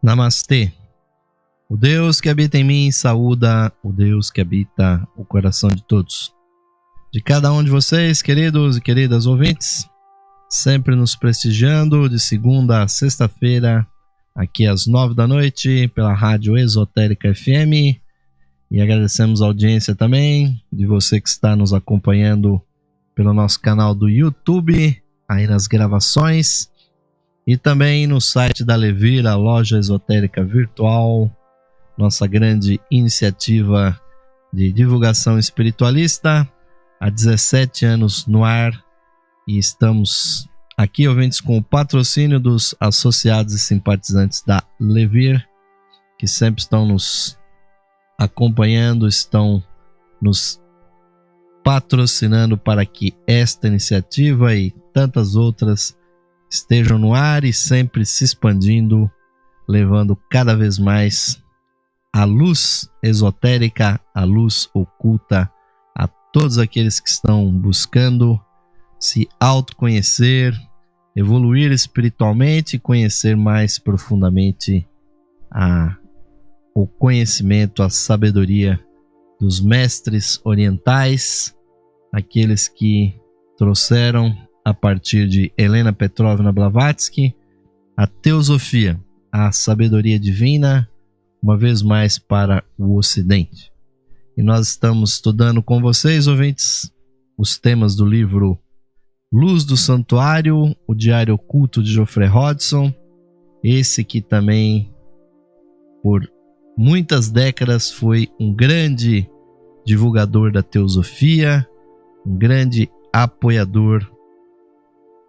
Namastê. O Deus que habita em mim saúda o Deus que habita o coração de todos. De cada um de vocês, queridos e queridas ouvintes, sempre nos prestigiando de segunda a sexta-feira, aqui às 9 da noite, pela Rádio Esotérica FM. E agradecemos a audiência também de você que está nos acompanhando pelo nosso canal do YouTube, aí nas gravações, e também no site da Levir, a loja esotérica virtual, nossa grande iniciativa de divulgação espiritualista, há 17 anos no ar, e estamos aqui, ouvintes, com o patrocínio dos associados e simpatizantes da Levir, que sempre estão nos acompanhando, estão nos patrocinando para que esta iniciativa e tantas outras estejam no ar e sempre se expandindo, levando cada vez mais a luz esotérica, a luz oculta a todos aqueles que estão buscando se autoconhecer, evoluir espiritualmente e conhecer mais profundamente o conhecimento, a sabedoria dos mestres orientais, aqueles que trouxeram a partir de Helena Petrovna Blavatsky a teosofia, a sabedoria divina, uma vez mais para o Ocidente. E nós estamos estudando com vocês, ouvintes, os temas do livro Luz do Santuário, o Diário Oculto de Geoffrey Hodgson, esse que também por muitas décadas foi um grande divulgador da teosofia, um grande apoiador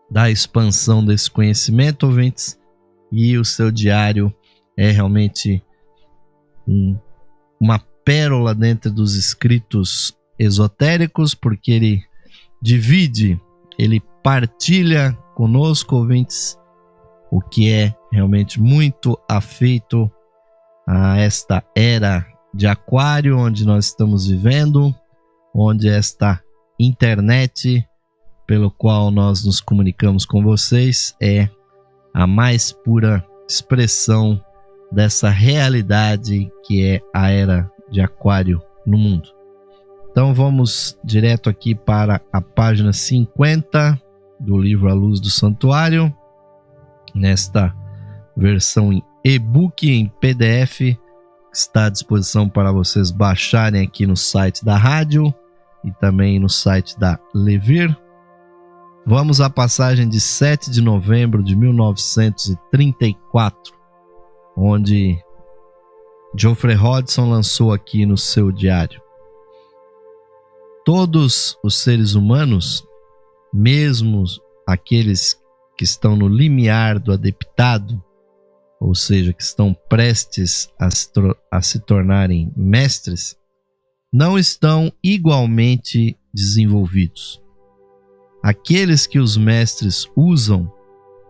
da expansão desse conhecimento, ouvintes, e o seu diário é realmente uma pérola dentro dos escritos esotéricos, porque ele divide, ele partilha conosco, ouvintes, o que é realmente muito afeito a esta era de Aquário, onde nós estamos vivendo, onde esta internet pelo qual nós nos comunicamos com vocês é a mais pura expressão dessa realidade que é a era de Aquário no mundo. Então vamos direto aqui para a página 50 do livro A Luz do Santuário, nesta versão em e-book, em PDF, que está à disposição para vocês baixarem aqui no site da rádio e também no site da Levir. Vamos à passagem de 7 de novembro de 1934, onde Geoffrey Hodgson lançou aqui no seu diário: todos os seres humanos, mesmo aqueles que estão no limiar do adeptado, ou seja, que estão prestes a se tornarem mestres, não estão igualmente desenvolvidos. Aqueles que os mestres usam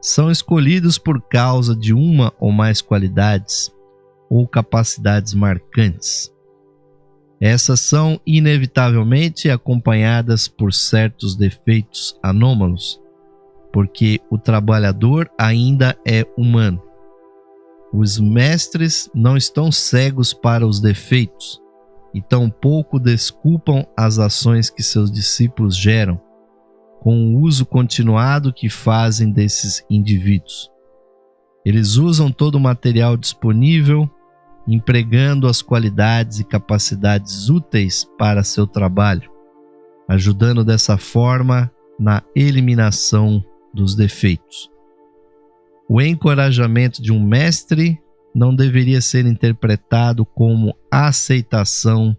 são escolhidos por causa de uma ou mais qualidades ou capacidades marcantes. Essas são inevitavelmente acompanhadas por certos defeitos anômalos, porque o trabalhador ainda é humano. Os mestres não estão cegos para os defeitos e tampouco desculpam as ações que seus discípulos geram com o uso continuado que fazem desses indivíduos. Eles usam todo o material disponível, empregando as qualidades e capacidades úteis para seu trabalho, ajudando dessa forma na eliminação dos defeitos. O encorajamento de um mestre não deveria ser interpretado como a aceitação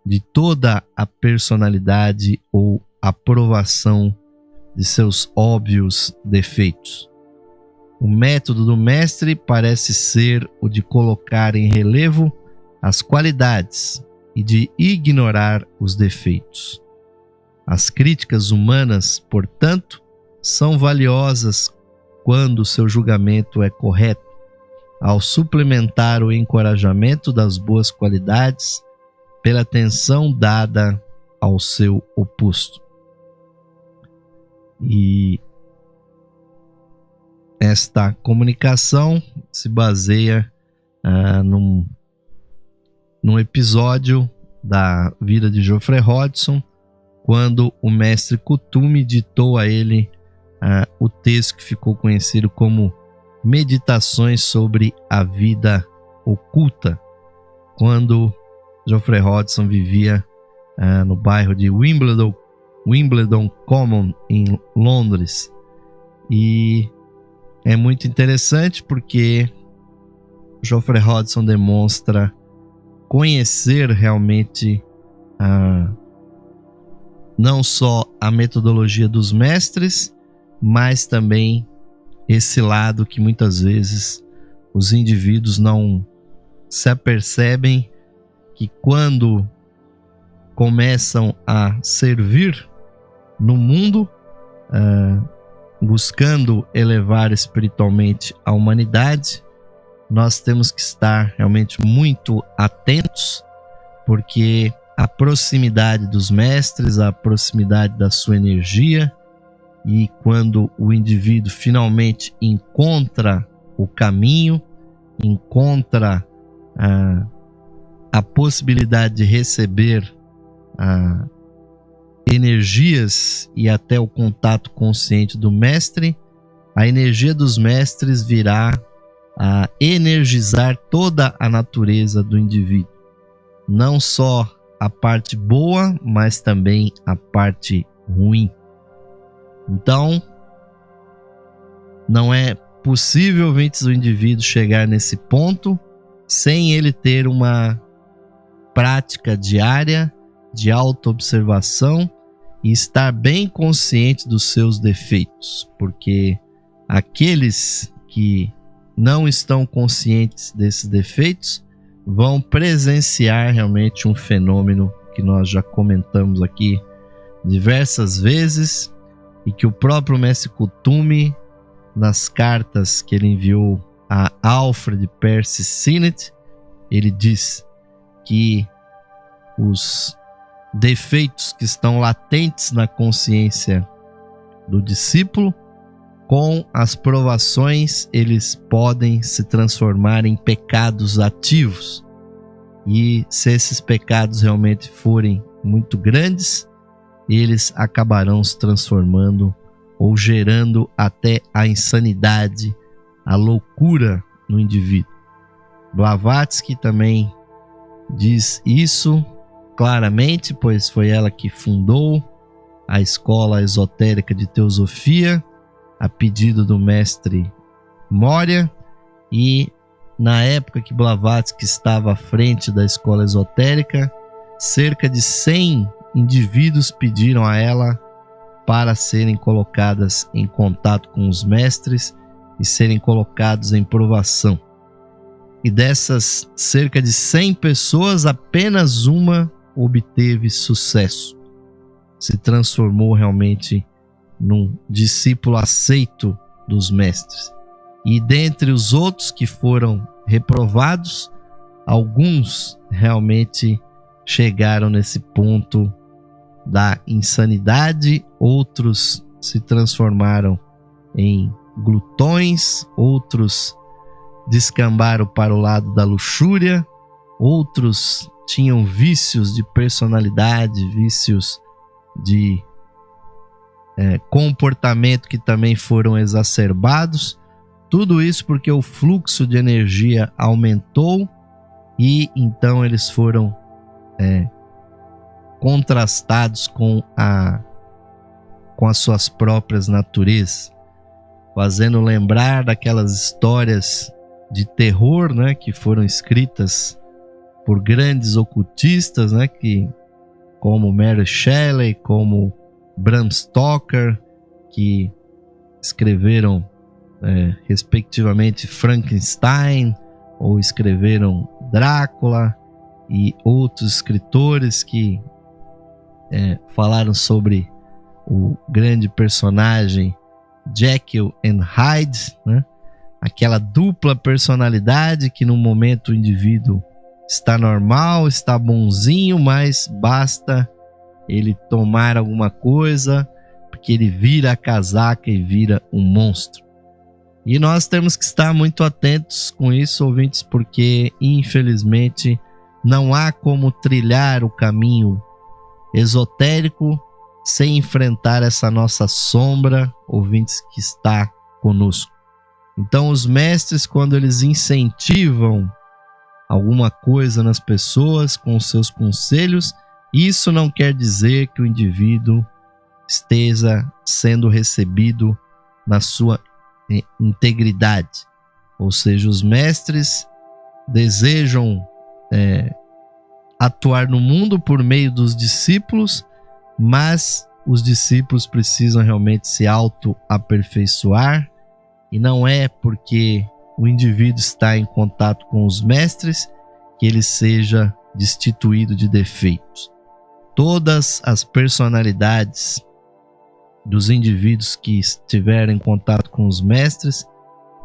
de toda a personalidade ou aprovação de seus óbvios defeitos. O método do mestre parece ser o de colocar em relevo as qualidades e de ignorar os defeitos. As críticas humanas, portanto, são valiosas quando seu julgamento é correto, ao suplementar o encorajamento das boas qualidades pela atenção dada ao seu oposto. E esta comunicação se baseia num episódio da vida de Geoffrey Hodgson, quando o mestre Kuthumi ditou a ele o texto que ficou conhecido como Meditações sobre a Vida Oculta, quando Geoffrey Hodgson vivia no bairro de Wimbledon Common, em Londres. E é muito interessante porque Geoffrey Hodgson demonstra conhecer realmente não só a metodologia dos mestres, mas também esse lado que muitas vezes os indivíduos não se apercebem, que quando começam a servir no mundo, buscando elevar espiritualmente a humanidade, nós temos que estar realmente muito atentos, porque a proximidade dos mestres, a proximidade da sua energia, e quando o indivíduo finalmente encontra o caminho, encontra a possibilidade de receber energias e até o contato consciente do mestre, a energia dos mestres virá a energizar toda a natureza do indivíduo. Não só a parte boa, mas também a parte ruim. Então, não é possível, ouvintes, o indivíduo chegar nesse ponto sem ele ter uma prática diária de autoobservação e estar bem consciente dos seus defeitos, porque aqueles que não estão conscientes desses defeitos vão presenciar realmente um fenômeno que nós já comentamos aqui diversas vezes, e que o próprio mestre Kuthumi, nas cartas que ele enviou a Alfred Percy Sinnett, ele diz que os defeitos que estão latentes na consciência do discípulo, com as provações, eles podem se transformar em pecados ativos. E se esses pecados realmente forem muito grandes, eles acabarão se transformando ou gerando até a insanidade, a loucura no indivíduo. Blavatsky também diz isso claramente, pois foi ela que fundou a escola esotérica de teosofia a pedido do mestre Moria, e na época que Blavatsky estava à frente da escola esotérica, cerca de 100 indivíduos pediram a ela para serem colocadas em contato com os mestres e serem colocados em provação. E dessas cerca de 100 pessoas, apenas uma obteve sucesso. Se transformou realmente num discípulo aceito dos mestres. E dentre os outros que foram reprovados, alguns realmente chegaram nesse ponto da insanidade, outros se transformaram em glutões, outros descambaram para o lado da luxúria, outros tinham vícios de personalidade, vícios de comportamento que também foram exacerbados. Tudo isso porque o fluxo de energia aumentou e então eles foram contrastados com as suas próprias naturezas, fazendo lembrar daquelas histórias de terror, né, que foram escritas por grandes ocultistas, né, como Mary Shelley, como Bram Stoker, que escreveram respectivamente Frankenstein, ou escreveram Drácula, e outros escritores que falaram sobre o grande personagem Jekyll and Hyde, né? Aquela dupla personalidade que no momento o indivíduo está normal, está bonzinho, mas basta ele tomar alguma coisa porque ele vira a casaca e vira um monstro. E nós temos que estar muito atentos com isso, ouvintes, porque infelizmente não há como trilhar o caminho esotérico sem enfrentar essa nossa sombra, ouvintes, que está conosco. Então os mestres, quando eles incentivam alguma coisa nas pessoas com os seus conselhos, isso não quer dizer que o indivíduo esteja sendo recebido na sua integridade. Ou seja, os mestres desejam atuar no mundo por meio dos discípulos, mas os discípulos precisam realmente se auto-aperfeiçoar, e não é porque o indivíduo está em contato com os mestres que ele seja destituído de defeitos. Todas as personalidades dos indivíduos que estiveram em contato com os mestres,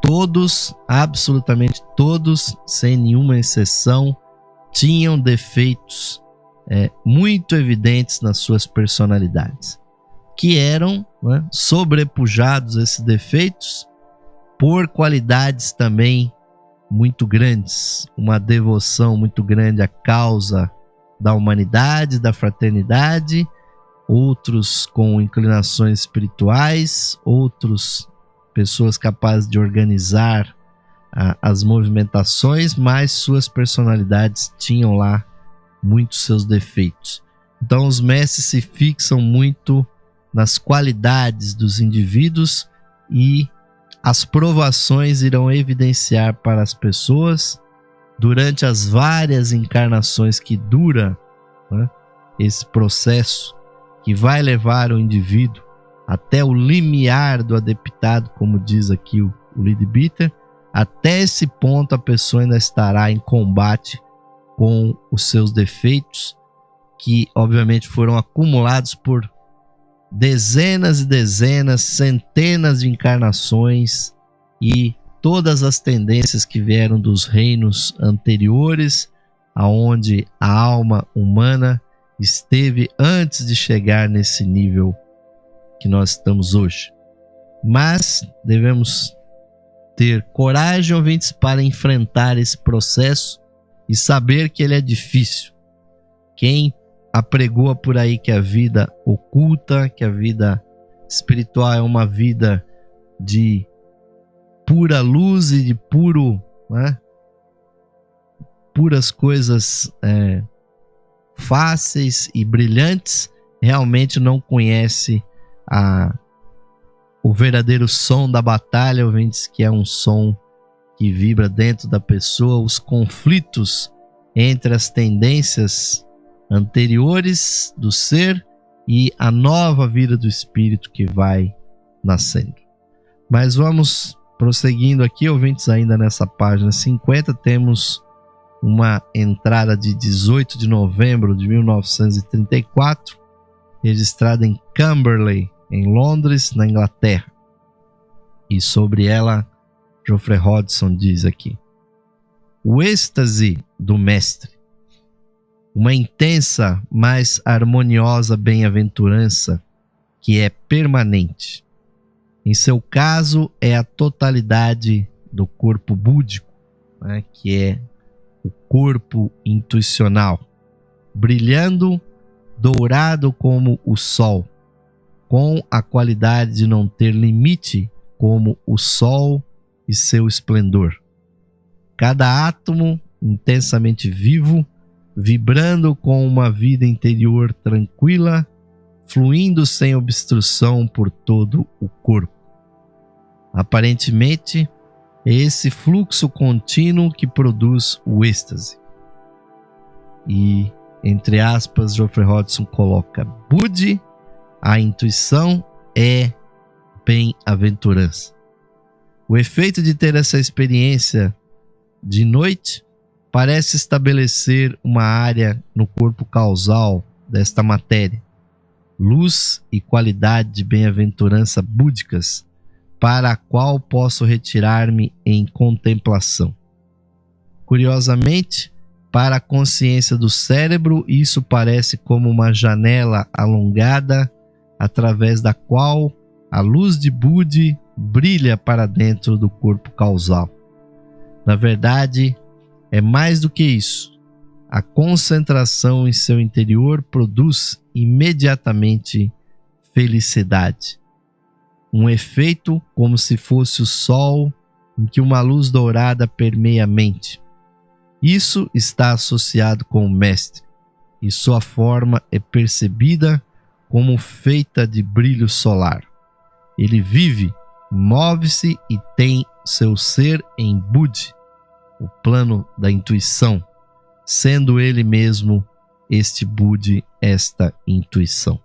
todos, absolutamente todos, sem nenhuma exceção, tinham defeitos muito evidentes nas suas personalidades, que eram sobrepujados, esses defeitos, por qualidades também muito grandes, uma devoção muito grande à causa da humanidade, da fraternidade, outros com inclinações espirituais, outros pessoas capazes de organizar as movimentações, mas suas personalidades tinham lá muitos seus defeitos. Então os mestres se fixam muito nas qualidades dos indivíduos, e as provações irão evidenciar para as pessoas durante as várias encarnações que dura esse processo, que vai levar o indivíduo até o limiar do adeptado, como diz aqui o Leadbeater. Até esse ponto a pessoa ainda estará em combate com os seus defeitos, que obviamente foram acumulados por dezenas e dezenas, centenas de encarnações, e todas as tendências que vieram dos reinos anteriores, aonde a alma humana esteve antes de chegar nesse nível que nós estamos hoje. Mas devemos ter coragem, ouvintes, para enfrentar esse processo e saber que ele é difícil. Quem apregoa por aí que a vida oculta, que a vida espiritual é uma vida de pura luz e de puras coisas fáceis e brilhantes, realmente não conhece o verdadeiro som da batalha, ouvintes, que é um som que vibra dentro da pessoa, os conflitos entre as tendências anteriores do ser e a nova vida do espírito que vai nascendo. Mas vamos prosseguindo aqui, ouvintes, ainda nessa página 50, temos uma entrada de 18 de novembro de 1934, registrada em Camberley, em Londres, na Inglaterra. E sobre ela, Geoffrey Hodgson diz aqui: o êxtase do mestre, uma intensa, mas harmoniosa bem-aventurança que é permanente. Em seu caso, é a totalidade do corpo búdico, que é o corpo intuicional, brilhando, dourado como o sol, com a qualidade de não ter limite como o sol e seu esplendor. Cada átomo intensamente vivo, vibrando com uma vida interior tranquila, fluindo sem obstrução por todo o corpo. Aparentemente, é esse fluxo contínuo que produz o êxtase. E, entre aspas, Geoffrey Hodgson coloca: Budi, a intuição é bem-aventurança. O efeito de ter essa experiência de noite parece estabelecer uma área no corpo causal desta matéria, luz e qualidade de bem-aventurança búdicas, para a qual posso retirar-me em contemplação. Curiosamente, para a consciência do cérebro, isso parece como uma janela alongada, através da qual a luz de Budi brilha para dentro do corpo causal. Na verdade, é mais do que isso. A concentração em seu interior produz imediatamente felicidade. Um efeito como se fosse o sol em que uma luz dourada permeia a mente. Isso está associado com o mestre, e sua forma é percebida como feita de brilho solar. Ele vive, move-se e tem seu ser em Budi, o plano da intuição, sendo ele mesmo este Budi, esta intuição.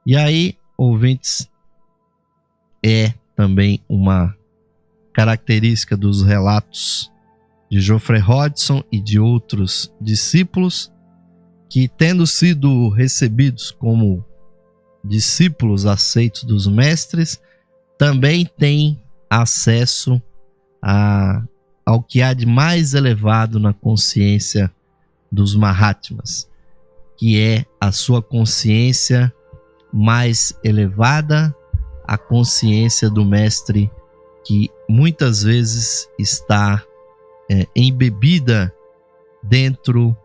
E aí, ouvintes, é também uma característica dos relatos de Geoffrey Hodgson e de outros discípulos que, tendo sido recebidos como discípulos aceitos dos mestres, também têm acesso ao que há de mais elevado na consciência dos Mahatmas, que é a sua consciência mais elevada, a consciência do mestre, que muitas vezes está embebida dentro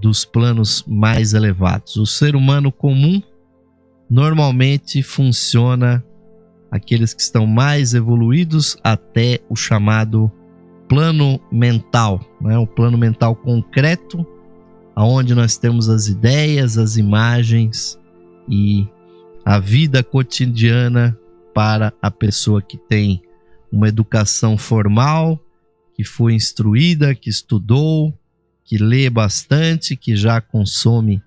dos planos mais elevados. O ser humano comum normalmente funciona, aqueles que estão mais evoluídos, até o chamado plano mental, né? O plano mental concreto, onde nós temos as ideias, as imagens e a vida cotidiana para a pessoa que tem uma educação formal, que foi instruída, que estudou, que lê bastante, que já consome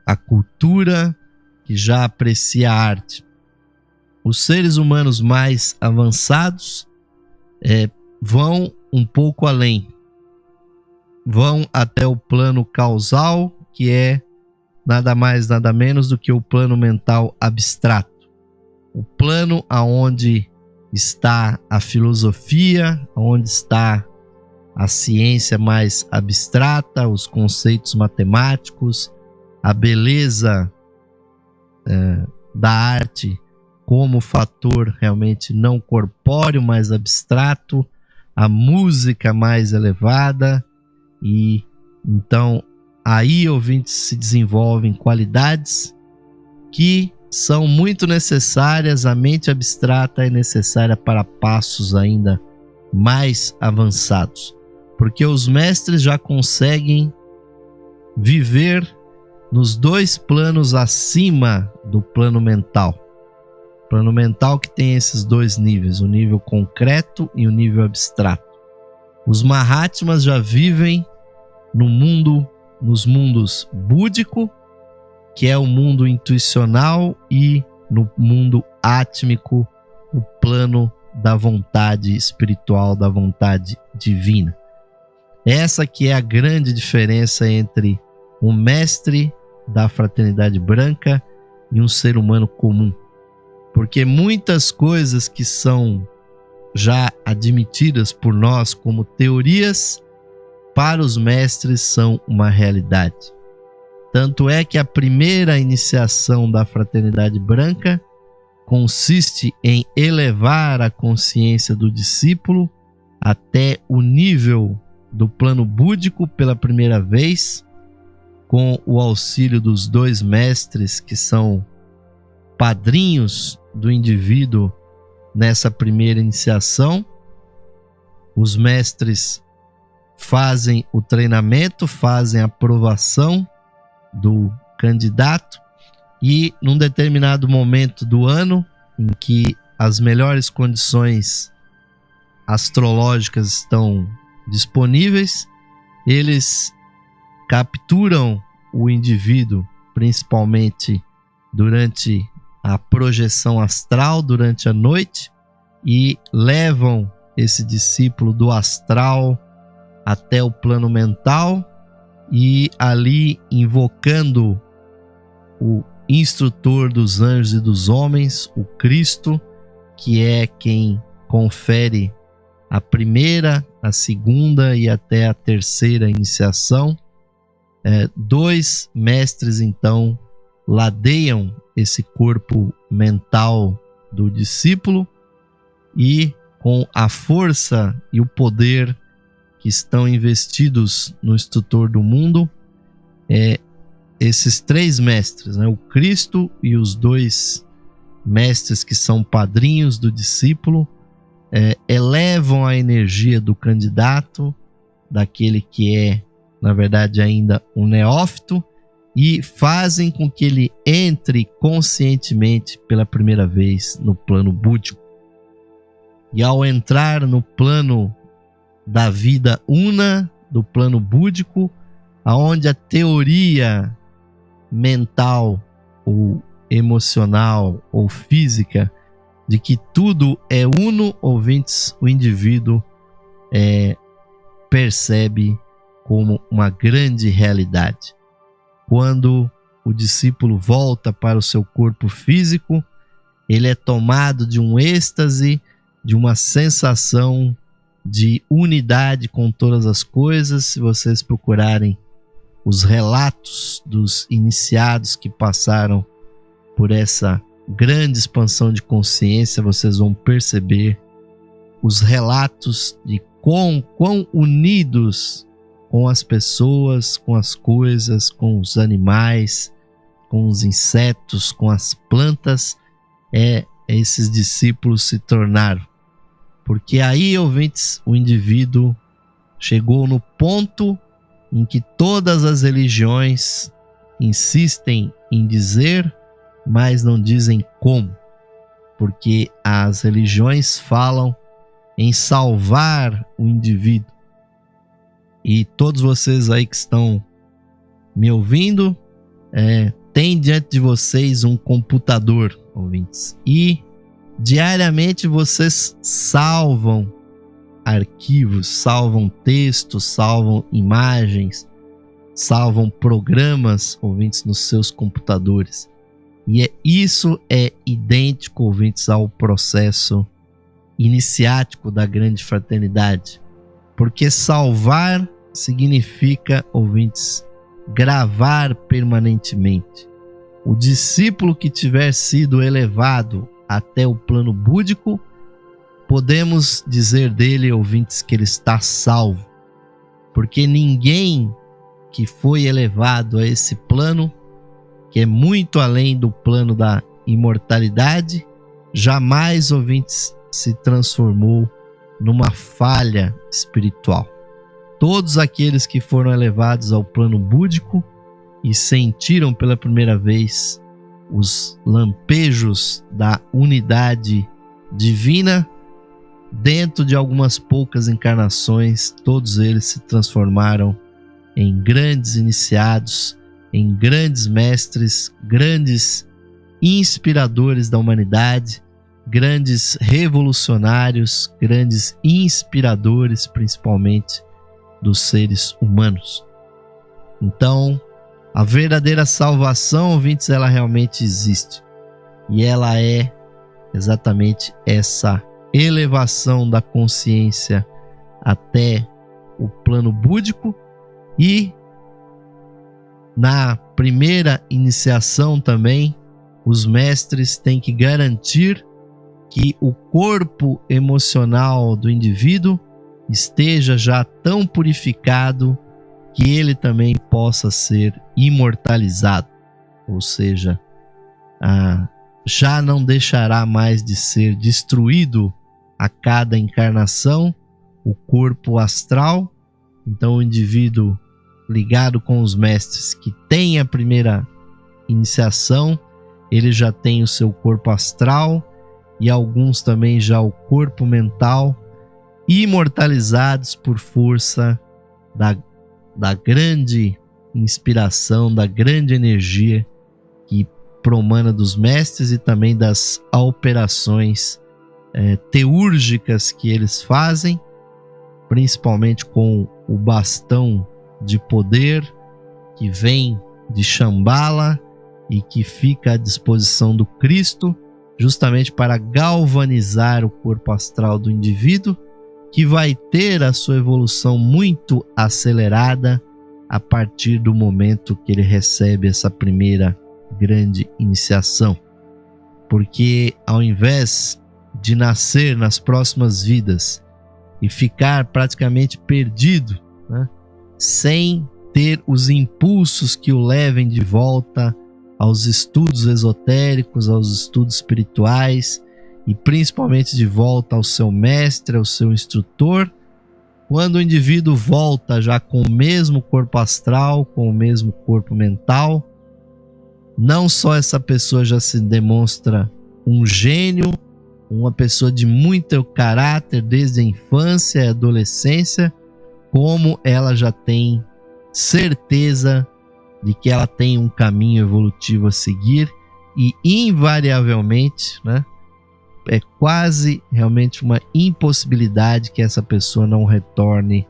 a cultura, que já aprecia a arte. Os seres humanos mais avançados vão um pouco além. Vão até o plano causal, que é nada mais, nada menos do que o plano mental abstrato. O plano aonde está a filosofia, onde está a ciência mais abstrata, os conceitos matemáticos, a beleza da arte como fator realmente não corpóreo, mais abstrato, a música mais elevada. E então aí, ouvintes, se desenvolvem qualidades que são muito necessárias. A mente abstrata é necessária para passos ainda mais avançados, porque os mestres já conseguem viver nos dois planos acima do plano mental. Plano mental que tem esses dois níveis, o nível concreto e o nível abstrato. Os Mahatmas já vivem nos mundos búdico, que é o mundo intuicional, e no mundo átmico, o plano da vontade espiritual, da vontade divina. Essa que é a grande diferença entre um mestre da Fraternidade Branca e um ser humano comum. Porque muitas coisas que são já admitidas por nós como teorias, para os mestres são uma realidade. Tanto é que a primeira iniciação da Fraternidade Branca consiste em elevar a consciência do discípulo até o nível do plano búdico pela primeira vez, com o auxílio dos dois mestres que são padrinhos do indivíduo nessa primeira iniciação. Os mestres fazem o treinamento, fazem a aprovação do candidato, e num determinado momento do ano, em que as melhores condições astrológicas estão disponíveis, eles capturam o indivíduo, principalmente durante a projeção astral, durante a noite, e levam esse discípulo do astral até o plano mental, e ali, invocando o instrutor dos anjos e dos homens, o Cristo, que é quem confere a primeira, a segunda e até a terceira iniciação, dois mestres então ladeiam esse corpo mental do discípulo e com a força e o poder que estão investidos no instrutor do mundo, esses 3 mestres, né? O Cristo e os 2 mestres que são padrinhos do discípulo, elevam a energia do candidato, daquele que é, na verdade, ainda um neófito, e fazem com que ele entre conscientemente pela primeira vez no plano búdico. E ao entrar no plano da vida una, do plano búdico, aonde a teoria mental ou emocional ou física de que tudo é uno, ouvintes, o indivíduo percebe como uma grande realidade. Quando o discípulo volta para o seu corpo físico, ele é tomado de um êxtase, de uma sensação de unidade com todas as coisas. Se vocês procurarem os relatos dos iniciados que passaram por essa grande expansão de consciência, vocês vão perceber os relatos de quão unidos com as pessoas, com as coisas, com os animais, com os insetos, com as plantas, esses discípulos se tornaram. Porque aí, ouvintes, o indivíduo chegou no ponto em que todas as religiões insistem em dizer, mas não dizem como. Porque as religiões falam em salvar o indivíduo. E todos vocês aí que estão me ouvindo, tem diante de vocês um computador, ouvintes. E diariamente vocês salvam arquivos, salvam textos, salvam imagens, salvam programas, ouvintes, nos seus computadores. E isso é idêntico, ouvintes, ao processo iniciático da grande fraternidade. Porque salvar significa, ouvintes, gravar permanentemente. O discípulo que tiver sido elevado até o plano búdico, podemos dizer dele, ouvintes, que ele está salvo. Porque ninguém que foi elevado a esse plano, que é muito além do plano da imortalidade, jamais, ouvintes, se transformou numa falha espiritual. Todos aqueles que foram elevados ao plano búdico e sentiram pela primeira vez os lampejos da unidade divina, dentro de algumas poucas encarnações, todos eles se transformaram em grandes iniciados, em grandes mestres, grandes inspiradores da humanidade, grandes revolucionários, grandes inspiradores, principalmente dos seres humanos. Então, a verdadeira salvação, ouvintes, ela realmente existe. E ela é exatamente essa elevação da consciência até o plano búdico. E na primeira iniciação também, os mestres têm que garantir que o corpo emocional do indivíduo esteja já tão purificado que ele também possa ser imortalizado, ou seja, já não deixará mais de ser destruído a cada encarnação o corpo astral. Então o indivíduo ligado com os mestres que tem a primeira iniciação, ele já tem o seu corpo astral e alguns também já o corpo mental, imortalizados por força da grande inspiração, da grande energia que promana dos mestres e também das operações teúrgicas que eles fazem, principalmente com o bastão de poder que vem de Shambhala e que fica à disposição do Cristo, justamente para galvanizar o corpo astral do indivíduo, que vai ter a sua evolução muito acelerada a partir do momento que ele recebe essa primeira grande iniciação. porque ao invés de nascer nas próximas vidas e ficar praticamente perdido, né, sem ter os impulsos que o levem de volta aos estudos esotéricos, aos estudos espirituais e principalmente de volta ao seu mestre, ao seu instrutor, quando o indivíduo volta já com o mesmo corpo astral, com o mesmo corpo mental, não só essa pessoa já se demonstra um gênio, uma pessoa de muito caráter desde a infância e adolescência, como ela já tem certeza de que ela tem um caminho evolutivo a seguir e invariavelmente, né, é quase realmente uma impossibilidade que essa pessoa não retorne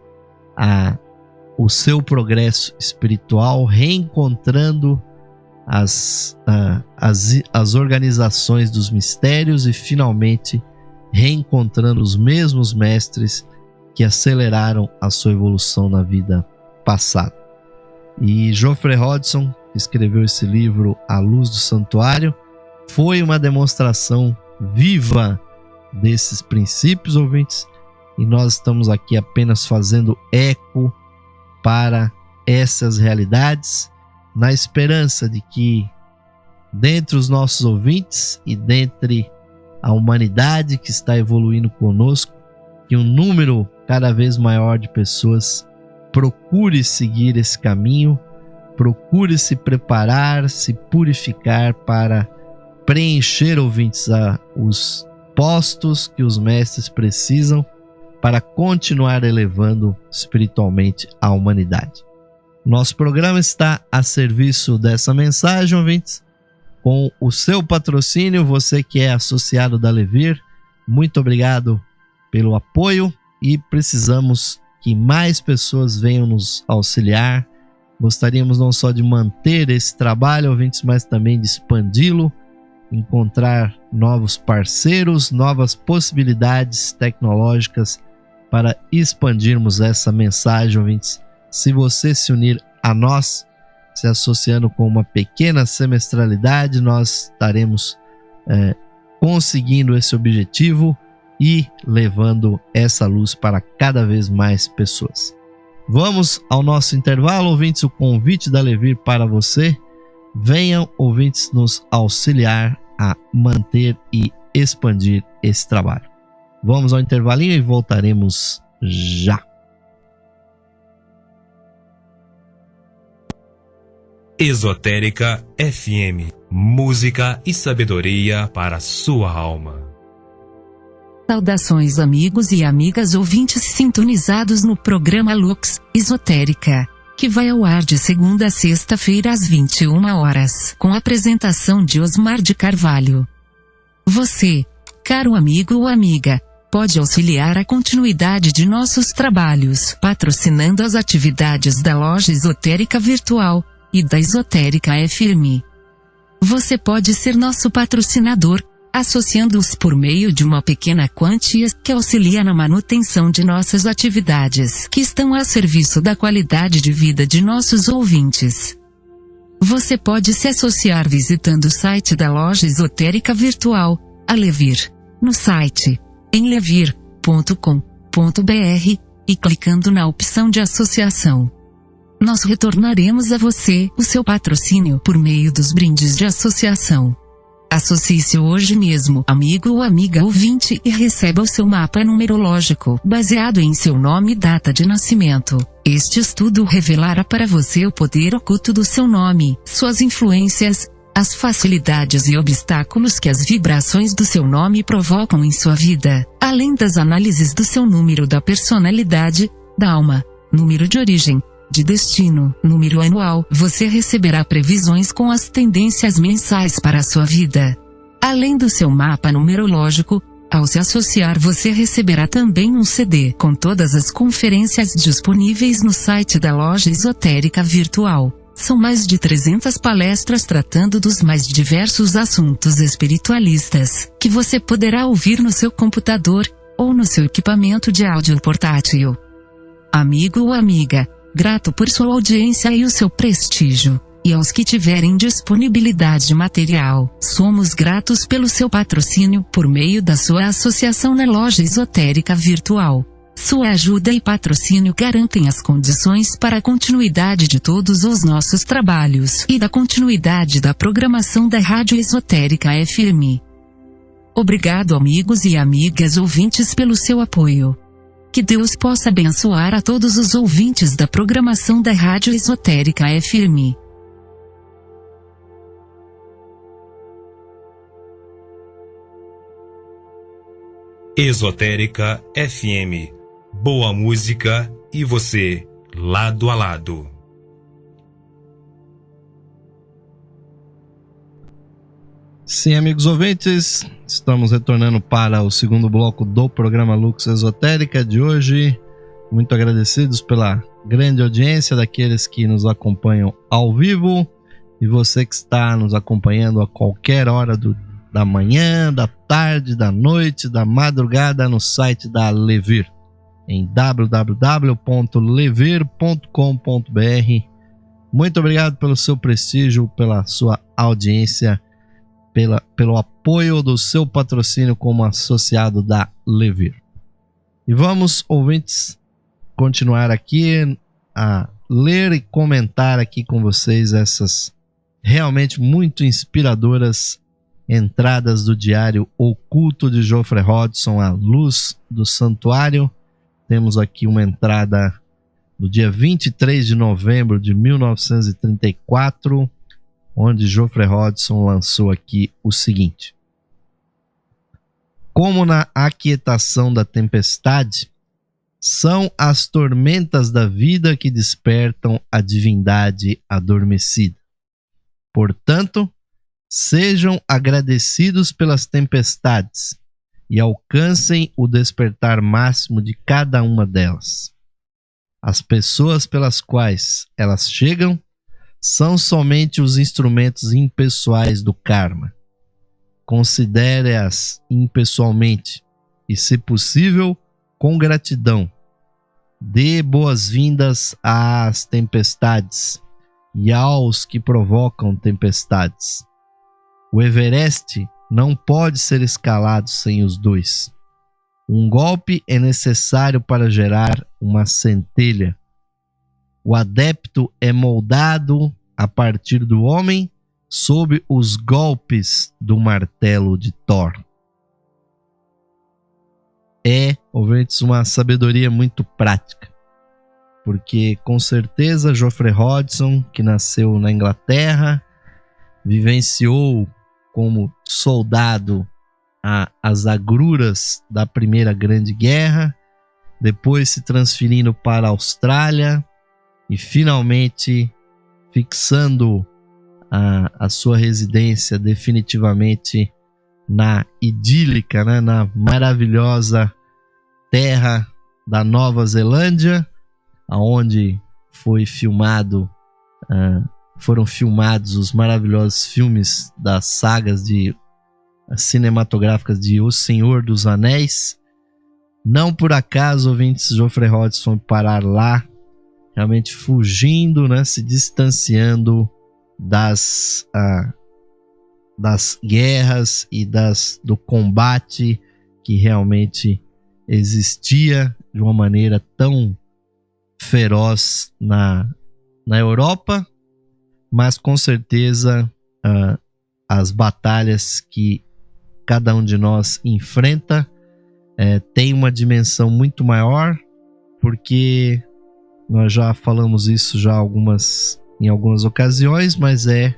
o seu progresso espiritual, reencontrando as organizações dos mistérios e finalmente reencontrando os mesmos mestres que aceleraram a sua evolução na vida passada. E Geoffrey Hodgson, que escreveu esse livro A Luz do Santuário, foi uma demonstração viva desses princípios, ouvintes, e nós estamos aqui apenas fazendo eco para essas realidades, na esperança de que, dentre os nossos ouvintes e dentre a humanidade que está evoluindo conosco, que um número cada vez maior de pessoas procure seguir esse caminho, procure se preparar, se purificar para preencher, ouvintes, os postos que os mestres precisam para continuar elevando espiritualmente a humanidade. Nosso programa está a serviço dessa mensagem, ouvintes. Com o seu patrocínio, você que é associado da Levir, muito obrigado pelo apoio e precisamos que mais pessoas venham nos auxiliar. Gostaríamos não só de manter esse trabalho, ouvintes, mas também de expandi-lo, encontrar novos parceiros, novas possibilidades tecnológicas para expandirmos essa mensagem, ouvintes. Se você se unir a nós, se associando com uma pequena semestralidade, nós estaremos conseguindo esse objetivo e levando essa luz para cada vez mais pessoas. Vamos ao nosso intervalo, ouvintes, o convite da Levir para você. Venham, ouvintes, nos auxiliar a manter e expandir esse trabalho. Vamos ao intervalinho e voltaremos já. Esotérica FM, música e sabedoria para a sua alma. Saudações, amigos e amigas ouvintes sintonizados no programa Lux Esotérica, que vai ao ar de segunda a sexta-feira às 21 horas, com a apresentação de Osmar de Carvalho. Você, caro amigo ou amiga, pode auxiliar a continuidade de nossos trabalhos, patrocinando as atividades da Loja Esotérica Virtual e da Esotérica FM. Você pode ser nosso patrocinador, associando-os por meio de uma pequena quantia que auxilia na manutenção de nossas atividades, que estão a serviço da qualidade de vida de nossos ouvintes. Você pode se associar visitando o site da Loja Esotérica Virtual, a Levir, no site em levir.com.br e clicando na opção de associação. Nós retornaremos a você o seu patrocínio por meio dos brindes de associação. Associe-se hoje mesmo, amigo ou amiga ouvinte, e receba o seu mapa numerológico, baseado em seu nome e data de nascimento. Este estudo revelará para você o poder oculto do seu nome, suas influências, as facilidades e obstáculos que as vibrações do seu nome provocam em sua vida, além das análises do seu número da personalidade, da alma, número de origem, de destino, número anual. Você receberá previsões com as tendências mensais para a sua vida. Além do seu mapa numerológico, ao se associar você receberá também um CD com todas as conferências disponíveis no site da Loja Esotérica Virtual. São mais de 300 palestras tratando dos mais diversos assuntos espiritualistas, que você poderá ouvir no seu computador, ou no seu equipamento de áudio portátil. Amigo ou amiga, grato por sua audiência e o seu prestígio. e aos que tiverem disponibilidade material. Somos gratos pelo seu patrocínio por meio da sua associação na loja esotérica virtual. Sua ajuda e patrocínio garantem as condições para a continuidade de todos os nossos trabalhos e da continuidade da programação da Rádio Esotérica FM. Obrigado, amigos e amigas ouvintes, pelo seu apoio. Que Deus possa abençoar a todos os ouvintes da programação da Rádio Esotérica FM. Esotérica FM. Boa música e você, lado a lado. Sim, amigos ouvintes, estamos retornando para o segundo bloco do programa Lux Esotérica de hoje. Muito agradecidos pela grande audiência daqueles que nos acompanham ao vivo e você que está nos acompanhando a qualquer hora da manhã, da tarde, da noite, da madrugada no site da Levir, em www.levir.com.br. Muito obrigado pelo seu prestígio, pela sua audiência, pelo apoio do seu patrocínio como associado da Levir. E vamos, ouvintes, continuar aqui a ler e comentar aqui com vocês essas realmente muito inspiradoras entradas do diário Oculto de Geoffrey Hodgson, A Luz do Santuário. Temos aqui uma entrada do dia 23 de novembro de 1934, onde Geoffrey Hodgson lançou aqui o seguinte: como na aquietação da tempestade, são as tormentas da vida que despertam a divindade adormecida. Portanto, sejam agradecidos pelas tempestades e alcancem o despertar máximo de cada uma delas. As pessoas pelas quais elas chegam são somente os instrumentos impessoais do karma. Considere-as impessoalmente e, se possível, com gratidão. Dê boas-vindas às tempestades e aos que provocam tempestades. O Everest não pode ser escalado sem os dois. Um golpe é necessário para gerar uma centelha. O adepto é moldado a partir do homem sob os golpes do martelo de Thor. É, ouvintes, uma sabedoria muito prática, porque com certeza Geoffrey Hodgson, que nasceu na Inglaterra, vivenciou como soldado as agruras da Primeira Grande Guerra, depois se transferindo para a Austrália e finalmente fixando a sua residência definitivamente na idílica, né, na maravilhosa terra da Nova Zelândia, onde foram filmados os maravilhosos filmes das sagas cinematográficas de O Senhor dos Anéis. Não por acaso, ouvintes, Geoffrey Hodgson foi parar lá, realmente fugindo, né, se distanciando das guerras e do combate que realmente existia de uma maneira tão feroz na Europa, mas com certeza as batalhas que cada um de nós enfrenta tem uma dimensão muito maior, porque nós já falamos isso em algumas ocasiões, mas é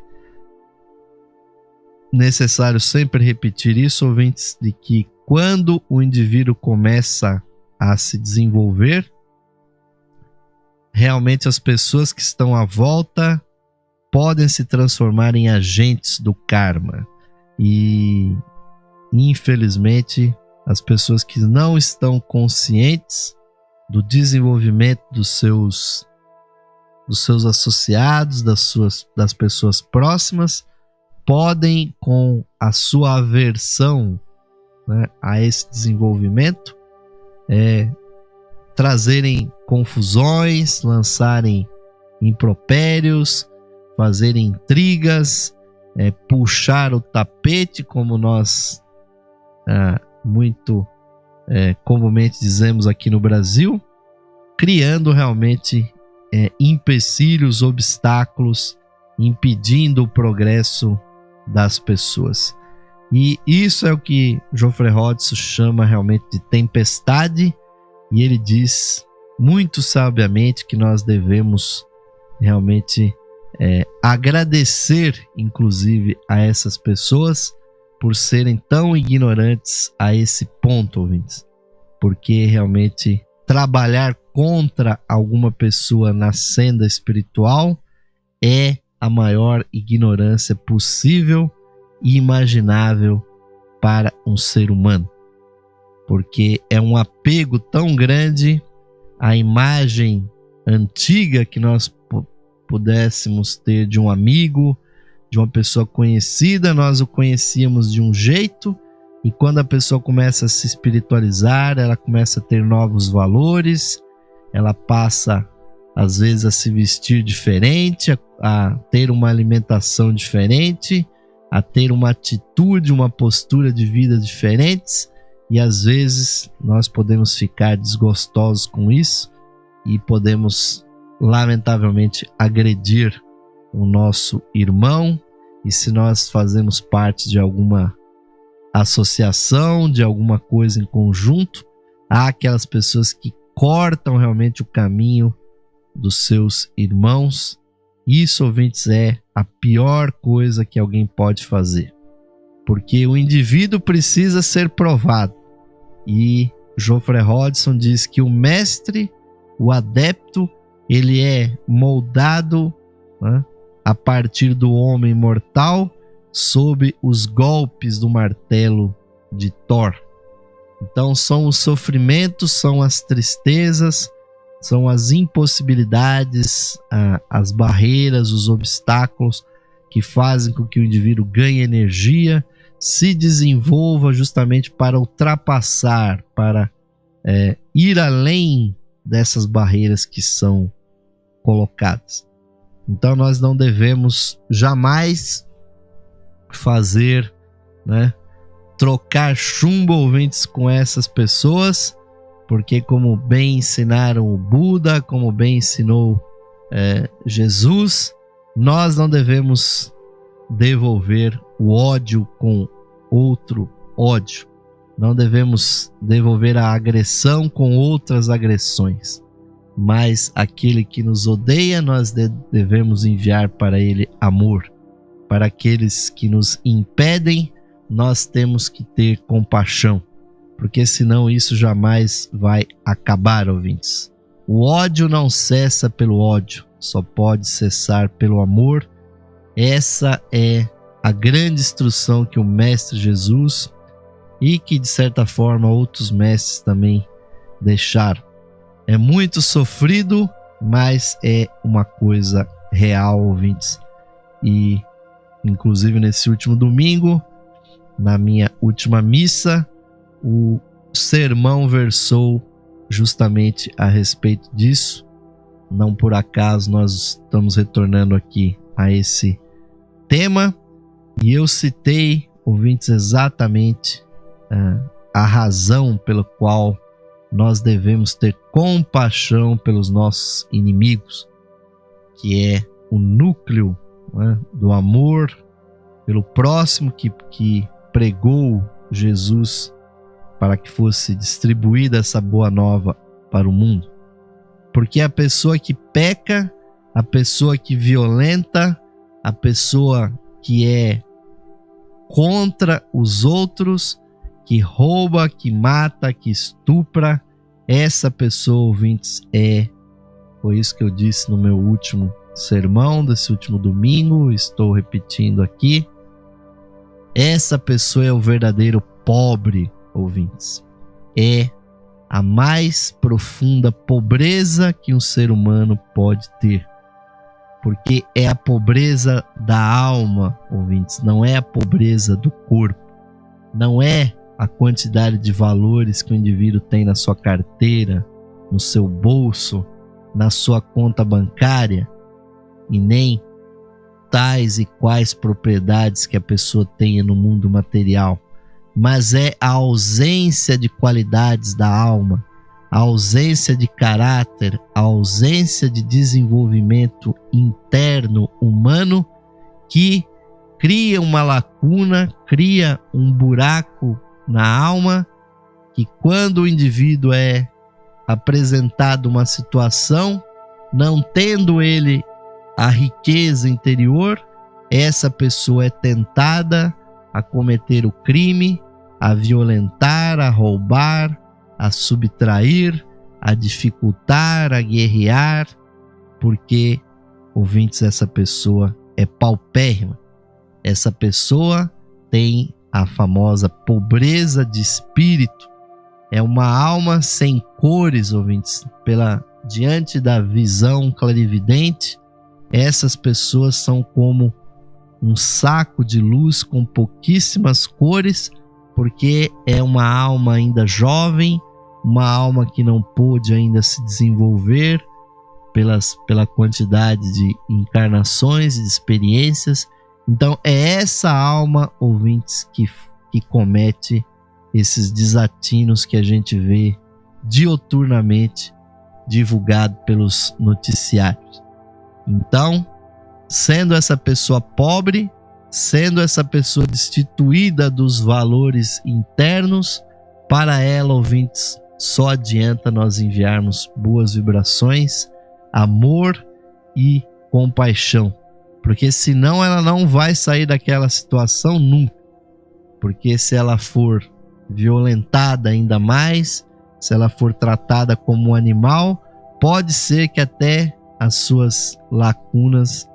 necessário sempre repetir isso, ouvintes, de que quando o indivíduo começa a se desenvolver, realmente as pessoas que estão à volta podem se transformar em agentes do karma. E, infelizmente, as pessoas que não estão conscientes do desenvolvimento dos seus associados, das pessoas próximas, podem, com a sua aversão, né, a esse desenvolvimento, trazerem confusões, lançarem impropérios, fazer intrigas, puxar o tapete, como nós muito comumente dizemos aqui no Brasil, criando realmente empecilhos, obstáculos, impedindo o progresso das pessoas. E isso é o que Geoffrey Hodgson chama realmente de tempestade, e ele diz muito sabiamente que nós devemos realmente agradecer, inclusive, a essas pessoas por serem tão ignorantes a esse ponto, ouvintes. Porque realmente trabalhar contra alguma pessoa na senda espiritual é a maior ignorância possível e imaginável para um ser humano. Porque é um apego tão grande à imagem antiga que nós pudéssemos ter de um amigo, de uma pessoa conhecida. Nós o conhecíamos de um jeito, e quando a pessoa começa a se espiritualizar, ela começa a ter novos valores, ela passa às vezes a se vestir diferente, a ter uma alimentação diferente, a ter uma atitude, uma postura de vida diferentes, e às vezes nós podemos ficar desgostosos com isso e podemos lamentavelmente agredir o nosso irmão. E se nós fazemos parte de alguma associação, de alguma coisa em conjunto, há aquelas pessoas que cortam realmente o caminho dos seus irmãos. Isso, ouvintes, é a pior coisa que alguém pode fazer, porque o indivíduo precisa ser provado. E Geoffrey Hodgson diz que o mestre, o adepto, ele é moldado, né, a partir do homem mortal, sob os golpes do martelo de Thor. Então são os sofrimentos, são as tristezas, são as impossibilidades, as barreiras, os obstáculos que fazem com que o indivíduo ganhe energia, se desenvolva justamente para ultrapassar, para ir além dessas barreiras que são colocadas. Então nós não devemos jamais fazer, trocar chumbo, ouvintes, com essas pessoas, porque como bem ensinaram o Buda, como bem ensinou Jesus, nós não devemos devolver o ódio com outro ódio. Não devemos devolver a agressão com outras agressões. Mas aquele que nos odeia, nós devemos enviar para ele amor. Para aqueles que nos impedem, nós temos que ter compaixão, porque senão isso jamais vai acabar, ouvintes. O ódio não cessa pelo ódio, só pode cessar pelo amor. Essa é a grande instrução que o Mestre Jesus e que de certa forma outros mestres também deixaram. É muito sofrido, mas é uma coisa real, ouvintes. E inclusive nesse último domingo, na minha última missa, o sermão versou justamente a respeito disso. Não por acaso nós estamos retornando aqui a esse tema, e eu citei, ouvintes, exatamente a razão pela qual nós devemos ter compaixão pelos nossos inimigos, que é o núcleo do amor pelo próximo que pregou Jesus para que fosse distribuída essa boa nova para o mundo. Porque a pessoa que peca, a pessoa que violenta, a pessoa que é contra os outros, que rouba, que mata, que estupra, essa pessoa, ouvintes, foi isso que eu disse no meu último sermão desse último domingo, estou repetindo aqui. Essa pessoa é o verdadeiro pobre, ouvintes. É a mais profunda pobreza que um ser humano pode ter. Porque é a pobreza da alma, ouvintes, não é a pobreza do corpo. Não é a quantidade de valores que o indivíduo tem na sua carteira, no seu bolso, na sua conta bancária, e nem tais e quais propriedades que a pessoa tenha no mundo material, mas é a ausência de qualidades da alma, a ausência de caráter, a ausência de desenvolvimento interno humano que cria uma lacuna, cria um buraco na alma, que quando o indivíduo é apresentado uma situação, não tendo ele a riqueza interior, essa pessoa é tentada a cometer o crime, a violentar, a roubar, a subtrair, a dificultar, a guerrear, porque, ouvintes, essa pessoa é paupérrima. Essa pessoa tem a famosa pobreza de espírito. É uma alma sem cores, ouvintes. Diante da visão clarividente, essas pessoas são como um saco de luz com pouquíssimas cores, porque é uma alma ainda jovem, uma alma que não pôde ainda se desenvolver pela quantidade de encarnações e de experiências. Então é essa alma, ouvintes, que comete esses desatinos que a gente vê dioturnamente divulgado pelos noticiários. Então, sendo essa pessoa pobre, sendo essa pessoa destituída dos valores internos, para ela, ouvintes, só adianta nós enviarmos boas vibrações, amor e compaixão, porque senão ela não vai sair daquela situação nunca. Porque se ela for violentada ainda mais, se ela for tratada como um animal, pode ser que até as suas lacunas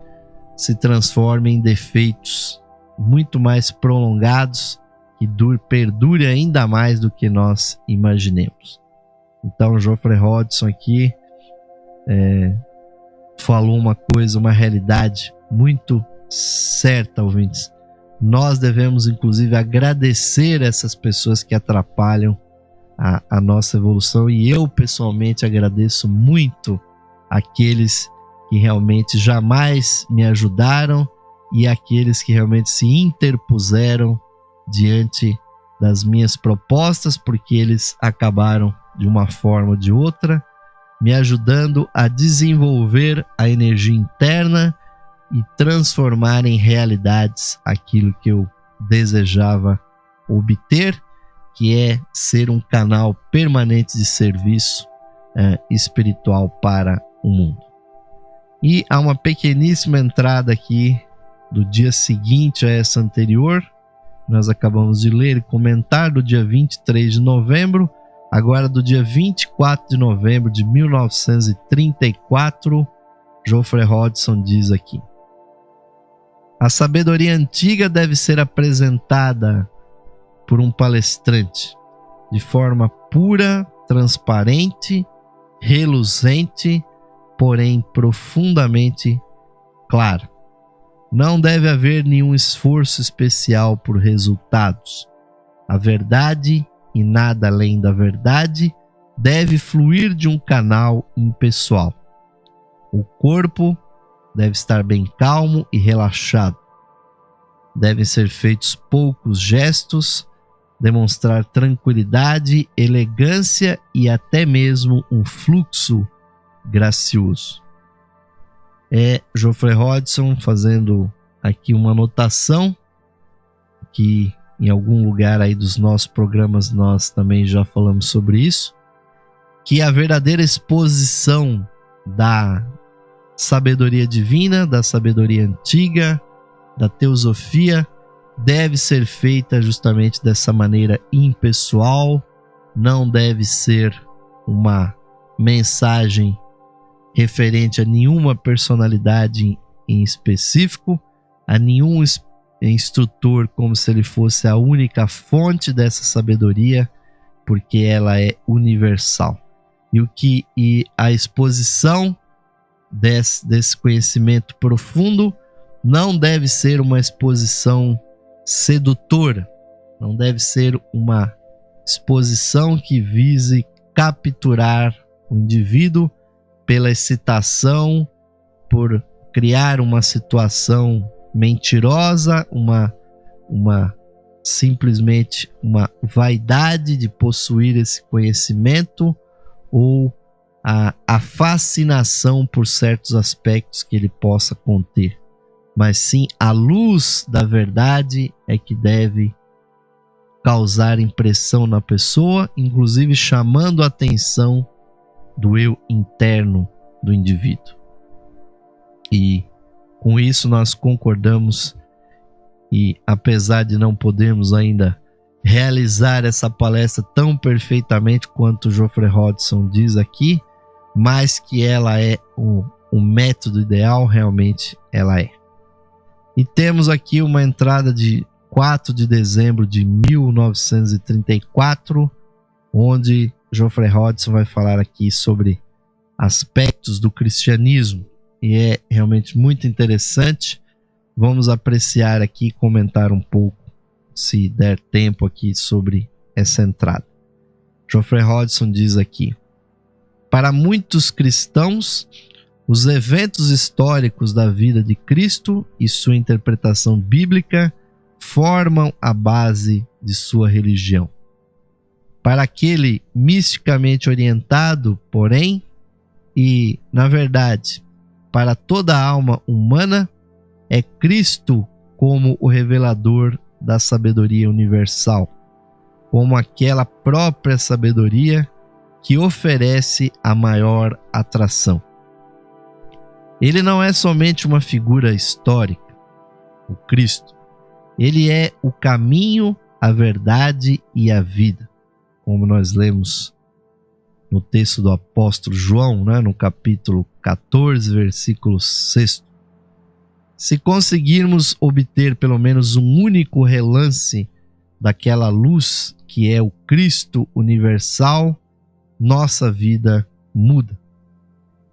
se transformem em defeitos muito mais prolongados, que perdure ainda mais do que nós imaginemos. Então, Geoffrey Hodgson aqui falou uma coisa, uma realidade muito certa, ouvintes. Nós devemos, inclusive, agradecer essas pessoas que atrapalham a nossa evolução, e eu, pessoalmente, agradeço muito aqueles que realmente jamais me ajudaram e aqueles que realmente se interpuseram diante das minhas propostas, porque eles acabaram, de uma forma ou de outra, me ajudando a desenvolver a energia interna e transformar em realidades aquilo que eu desejava obter, que é ser um canal permanente de serviço espiritual para o mundo. E há uma pequeníssima entrada aqui do dia seguinte a essa anterior. Nós acabamos de ler e comentar do dia 23 de novembro, agora do dia 24 de novembro de 1934, Geoffrey Hodgson diz aqui: a sabedoria antiga deve ser apresentada por um palestrante de forma pura, transparente, reluzente, porém profundamente clara. Não deve haver nenhum esforço especial por resultados. A verdade e nada além da verdade deve fluir de um canal impessoal. O corpo deve estar bem calmo e relaxado. Devem ser feitos poucos gestos, demonstrar tranquilidade, elegância e até mesmo um fluxo gracioso. É Geoffrey Hodgson fazendo aqui uma anotação, que em algum lugar aí dos nossos programas nós também já falamos sobre isso, que a verdadeira exposição da sabedoria divina, da sabedoria antiga, da teosofia, deve ser feita justamente dessa maneira impessoal, não deve ser uma mensagem referente a nenhuma personalidade em específico, a nenhum instrutor, como se ele fosse a única fonte dessa sabedoria, porque ela é universal. E a exposição desse conhecimento profundo não deve ser uma exposição sedutora, não deve ser uma exposição que vise capturar o indivíduo pela excitação, por criar uma situação mentirosa, simplesmente uma vaidade de possuir esse conhecimento, ou a fascinação por certos aspectos que ele possa conter. Mas sim, a luz da verdade é que deve causar impressão na pessoa, inclusive chamando a atenção do eu interno do indivíduo. E com isso nós concordamos, e apesar de não podermos ainda realizar essa palestra tão perfeitamente quanto Geoffrey Hodgson diz aqui, mas que ela é o método ideal, realmente ela é. E temos aqui uma entrada de 4 de dezembro de 1934, onde Geoffrey Hodgson vai falar aqui sobre aspectos do cristianismo, e é realmente muito interessante. Vamos apreciar aqui e comentar um pouco, se der tempo aqui, sobre essa entrada. Geoffrey Hodgson diz aqui: para muitos cristãos, os eventos históricos da vida de Cristo e sua interpretação bíblica formam a base de sua religião. Para aquele misticamente orientado, porém, e, na verdade, para toda a alma humana, é Cristo como o revelador da sabedoria universal, como aquela própria sabedoria que oferece a maior atração. Ele não é somente uma figura histórica, o Cristo. Ele é o caminho, a verdade e a vida, como nós lemos no texto do apóstolo João, né, no capítulo 14, versículo 6. Se conseguirmos obter pelo menos um único relance daquela luz que é o Cristo universal, nossa vida muda.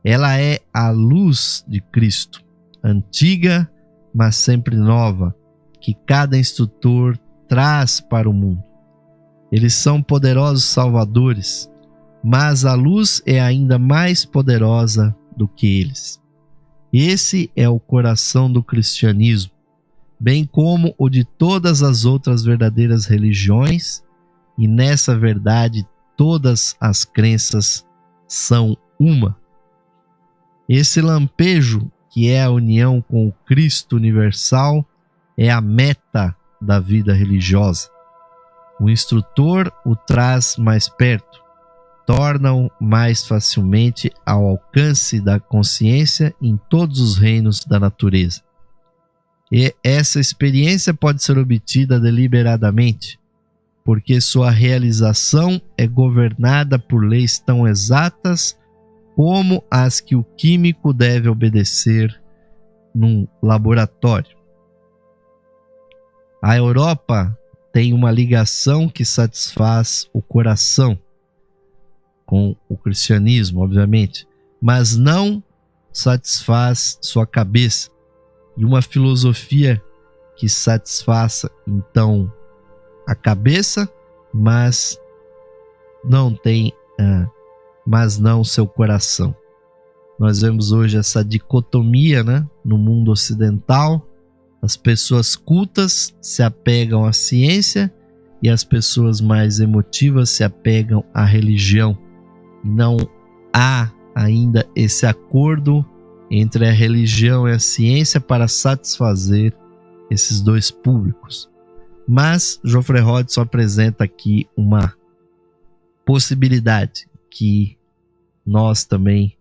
Ela é a luz de Cristo, antiga, mas sempre nova, que cada instrutor traz para o mundo. Eles são poderosos salvadores, mas a luz é ainda mais poderosa do que eles. Esse é o coração do cristianismo, bem como o de todas as outras verdadeiras religiões, e nessa verdade todas as crenças são uma. Esse lampejo, que é a união com o Cristo universal, é a meta da vida religiosa. O instrutor o traz mais perto, torna-o mais facilmente ao alcance da consciência em todos os reinos da natureza. E essa experiência pode ser obtida deliberadamente, porque sua realização é governada por leis tão exatas como as que o químico deve obedecer num laboratório. A Europa tem uma ligação que satisfaz o coração com o cristianismo, obviamente, mas não satisfaz sua cabeça, e uma filosofia que satisfaça então a cabeça, mas não seu coração. Nós vemos hoje essa dicotomia, né, no mundo ocidental. As pessoas cultas se apegam à ciência e as pessoas mais emotivas se apegam à religião. Não há ainda esse acordo entre a religião e a ciência para satisfazer esses dois públicos. Mas Geoffrey Hodgson apresenta aqui uma possibilidade que nós também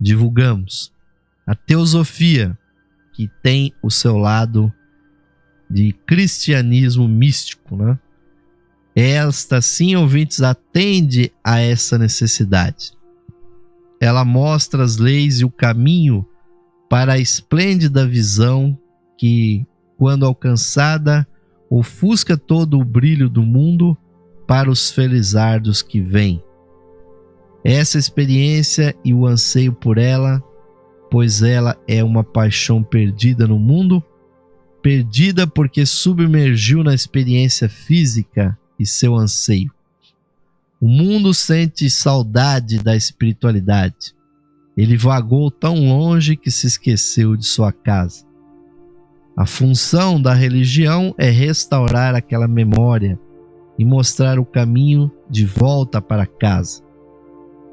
divulgamos. A teosofia, que tem o seu lado de cristianismo místico, né? Esta, sim, ouvintes, atende a essa necessidade. Ela mostra as leis e o caminho para a esplêndida visão que, quando alcançada, ofusca todo o brilho do mundo para os felizardos que vêm. Essa experiência e o anseio por ela, pois ela é uma paixão perdida no mundo, perdida porque submergiu na experiência física e seu anseio. O mundo sente saudade da espiritualidade. Ele vagou tão longe que se esqueceu de sua casa. A função da religião é restaurar aquela memória e mostrar o caminho de volta para casa.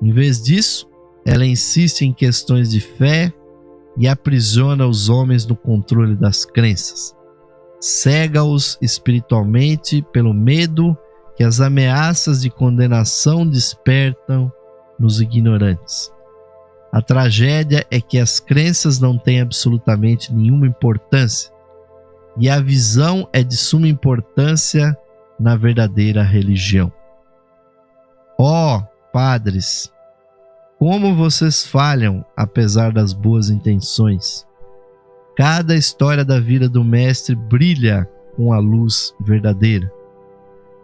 Em vez disso, ela insiste em questões de fé e aprisiona os homens no controle das crenças. Cega-os espiritualmente pelo medo que as ameaças de condenação despertam nos ignorantes. A tragédia é que as crenças não têm absolutamente nenhuma importância, e a visão é de suma importância na verdadeira religião. Ó, padres, como vocês falham apesar das boas intenções. Cada história da vida do Mestre brilha com a luz verdadeira.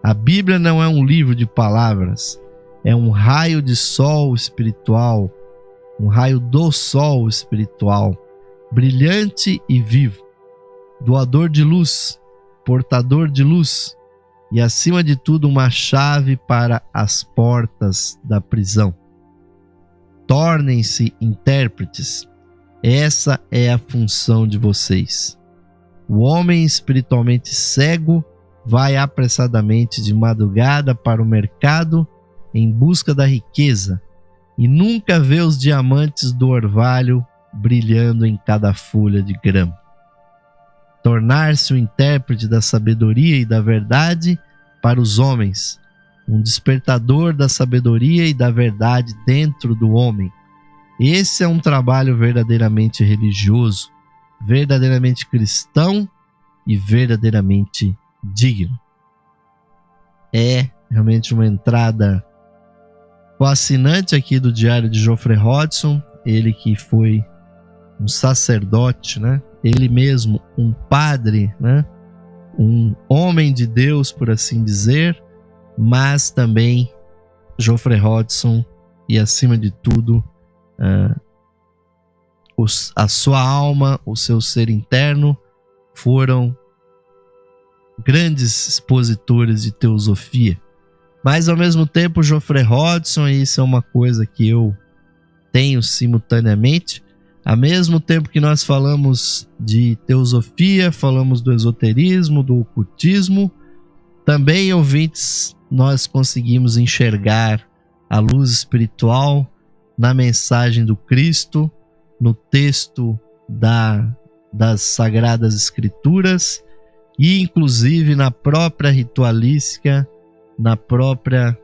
A Bíblia não é um livro de palavras, é um raio de sol espiritual, um raio do sol espiritual, brilhante e vivo, doador de luz, portador de luz e, acima de tudo, uma chave para as portas da prisão. Tornem-se intérpretes. Essa é a função de vocês. O homem espiritualmente cego vai apressadamente de madrugada para o mercado em busca da riqueza e nunca vê os diamantes do orvalho brilhando em cada folha de grama. Tornar-se o intérprete da sabedoria e da verdade para os homens, um despertador da sabedoria e da verdade dentro do homem. Esse é um trabalho verdadeiramente religioso, verdadeiramente cristão e verdadeiramente digno. É realmente uma entrada fascinante aqui do diário de Geoffrey Hodgson, ele que foi um sacerdote, né? Ele mesmo um padre, né? Um homem de Deus, por assim dizer, mas também Geoffrey Hodgson e, acima de tudo, a sua alma, o seu ser interno foram grandes expositores de teosofia. Mas, ao mesmo tempo, Geoffrey Hodgson, e isso é uma coisa que eu tenho simultaneamente, ao mesmo tempo que nós falamos de teosofia, falamos do esoterismo, do ocultismo, também, ouvintes, nós conseguimos enxergar a luz espiritual na mensagem do Cristo, no texto das Sagradas Escrituras e, inclusive, na própria ritualística, na própria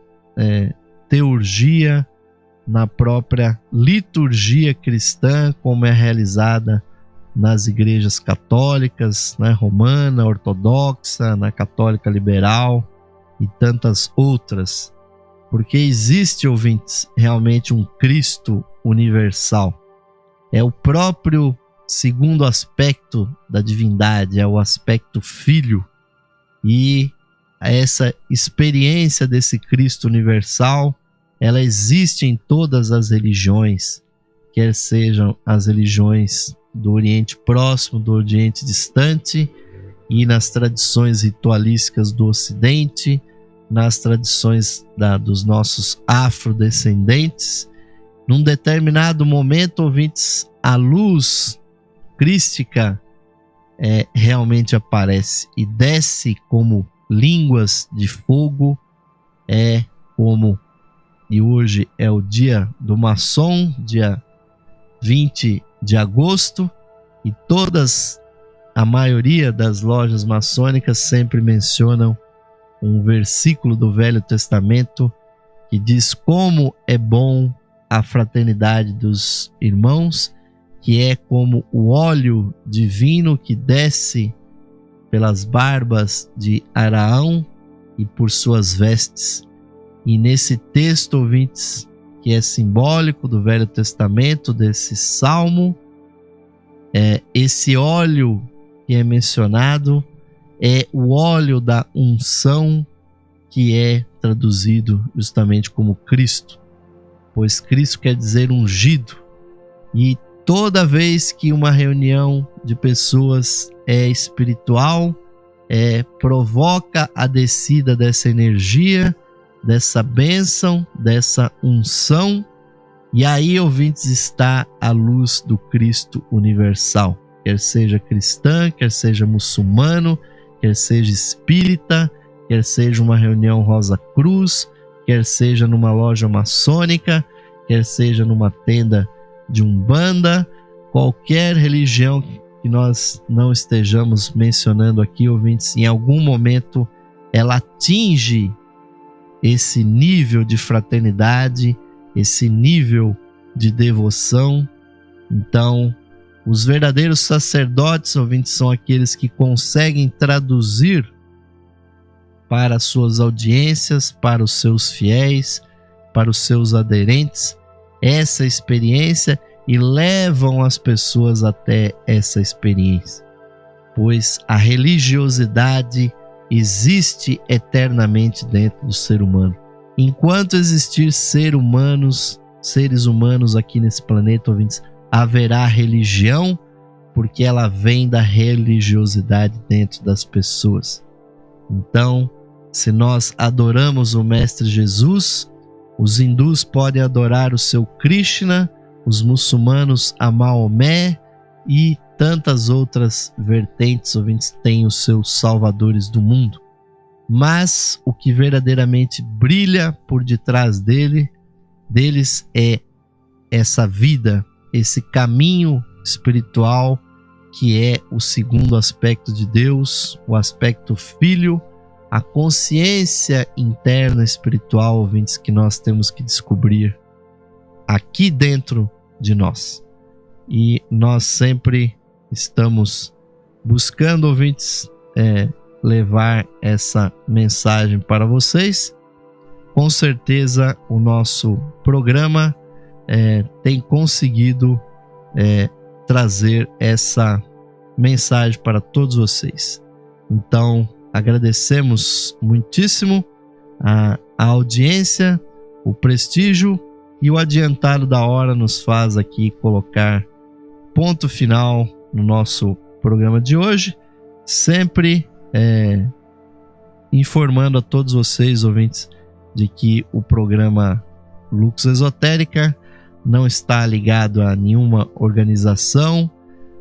teurgia, na própria liturgia cristã, como é realizada nas igrejas católicas, né, romana, ortodoxa, na católica liberal e tantas outras. Porque existe, ouvintes, realmente um Cristo universal. É o próprio segundo aspecto da divindade, é o aspecto filho. E essa experiência desse Cristo universal, ela existe em todas as religiões, quer sejam as religiões do Oriente Próximo, do Oriente Distante, e nas tradições ritualísticas do Ocidente, nas tradições dos nossos afrodescendentes. Num determinado momento, ouvintes, a luz crística realmente aparece e desce como línguas de fogo, e hoje é o dia do maçom, dia 20 de agosto, e a maioria das lojas maçônicas sempre mencionam um versículo do Velho Testamento que diz como é bom a fraternidade dos irmãos, que é como o óleo divino que desce pelas barbas de Araão e por suas vestes. E nesse texto, ouvintes, que é simbólico do Velho Testamento, desse salmo, esse óleo que é mencionado é o óleo da unção, que é traduzido justamente como Cristo, pois Cristo quer dizer ungido. E toda vez que uma reunião de pessoas é espiritual, provoca a descida dessa energia, dessa bênção, dessa unção, E aí, ouvintes, está a luz do Cristo universal. Quer seja cristã, quer seja muçulmano, quer seja espírita, quer seja uma reunião Rosa Cruz, quer seja numa loja maçônica, quer seja numa tenda de Umbanda, qualquer religião que nós não estejamos mencionando aqui, ouvintes, em algum momento ela atinge esse nível de fraternidade, esse nível de devoção. Então, os verdadeiros sacerdotes, ouvintes, são aqueles que conseguem traduzir para as suas audiências, para os seus fiéis, para os seus aderentes, essa experiência e levam as pessoas até essa experiência. Pois a religiosidade existe eternamente dentro do ser humano. Enquanto existir seres humanos aqui nesse planeta, ouvintes, haverá religião, porque ela vem da religiosidade dentro das pessoas. Então, se nós adoramos o Mestre Jesus, os hindus podem adorar o seu Krishna, os muçulmanos a Maomé e tantas outras vertentes, ouvintes, têm os seus salvadores do mundo. Mas o que verdadeiramente brilha por detrás deles é essa vida, esse caminho espiritual que é o segundo aspecto de Deus, o aspecto filho, a consciência interna espiritual, ouvintes, que nós temos que descobrir aqui dentro de nós. E nós sempre estamos buscando, ouvintes, levar essa mensagem para vocês. Com certeza o nosso programa tem conseguido trazer essa mensagem para todos vocês. Então, agradecemos muitíssimo a audiência, o prestígio, e o adiantado da hora nos faz aqui colocar ponto final no nosso programa de hoje, sempre informando a todos vocês, ouvintes, de que o programa Lux Esotérica não está ligado a nenhuma organização,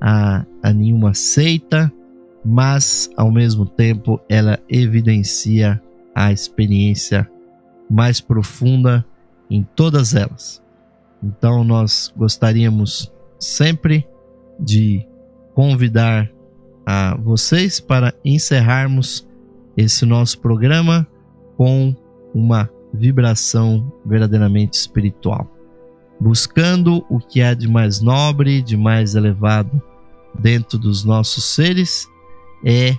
a nenhuma seita, mas ao mesmo tempo ela evidencia a experiência mais profunda em todas elas. Então nós gostaríamos sempre de convidar a vocês para encerrarmos esse nosso programa com uma vibração verdadeiramente espiritual, buscando o que há de mais nobre, de mais elevado dentro dos nossos seres, é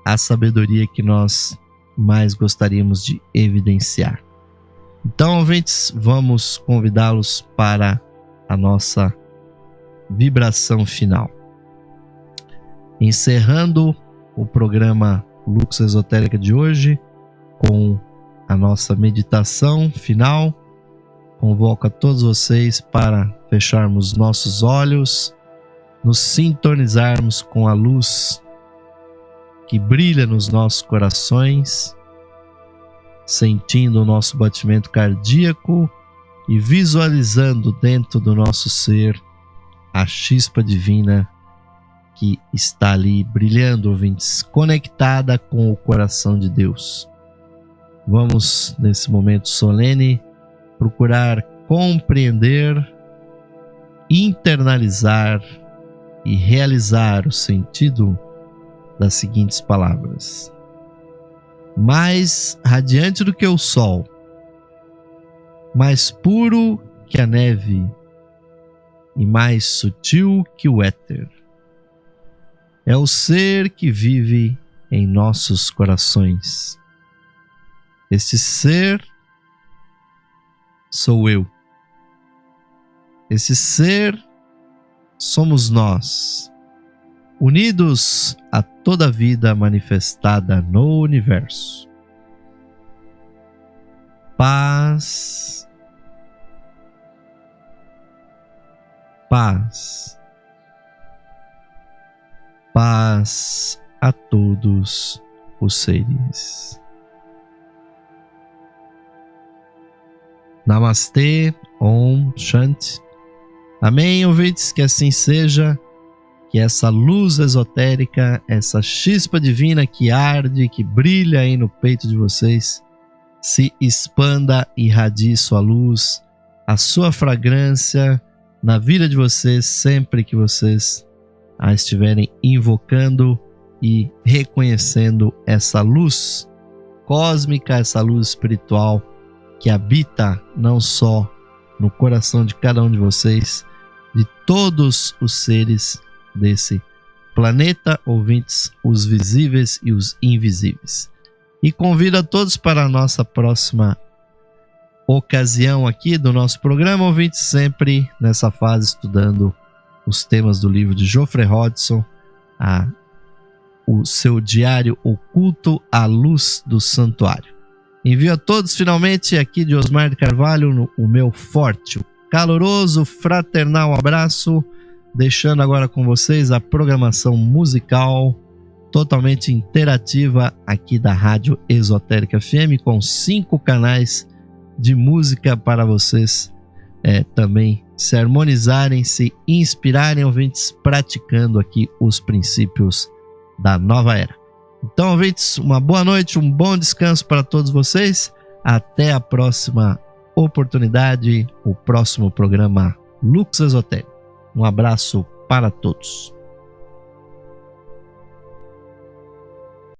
a sabedoria que nós mais gostaríamos de evidenciar. Então, ouvintes, vamos convidá-los para a nossa vibração final. Encerrando o programa Lux Esotérica de hoje com a nossa meditação final, convoco a todos vocês para fecharmos nossos olhos, nos sintonizarmos com a luz que brilha nos nossos corações, sentindo o nosso batimento cardíaco e visualizando dentro do nosso ser a chispa divina que está ali brilhando, ouvintes, conectada com o coração de Deus. Vamos, nesse momento solene, procurar compreender, internalizar e realizar o sentido das seguintes palavras: mais radiante do que o sol, mais puro que a neve e mais sutil que o éter, é o ser que vive em nossos corações. Este ser sou eu. Esse ser somos nós, unidos a toda a vida manifestada no universo. Paz, paz, paz a todos os seres. Namastê, Om Shanti. Amém, ouvintes, que assim seja, que essa luz esotérica, essa chispa divina que arde, que brilha aí no peito de vocês, se expanda e irradie sua luz, a sua fragrância na vida de vocês, sempre que vocês a estiverem invocando e reconhecendo essa luz cósmica, essa luz espiritual que habita não só no coração de cada um de vocês, de todos os seres desse planeta, ouvintes, os visíveis e os invisíveis. E convido a todos para a nossa próxima ocasião aqui do nosso programa, ouvintes, sempre nessa fase estudando os temas do livro de Geoffrey Hodgson, o seu diário oculto à luz do santuário. Envio a todos finalmente aqui de Osmar de Carvalho o meu forte, caloroso, fraternal abraço, deixando agora com vocês a programação musical totalmente interativa aqui da Rádio Esotérica FM, com 5 canais de música para vocês também se harmonizarem, se inspirarem, ouvintes, praticando aqui os princípios da nova era. Então, ouvintes, uma boa noite, um bom descanso para todos vocês. Até a próxima oportunidade, o próximo programa Lux Esotérico. Um abraço para todos.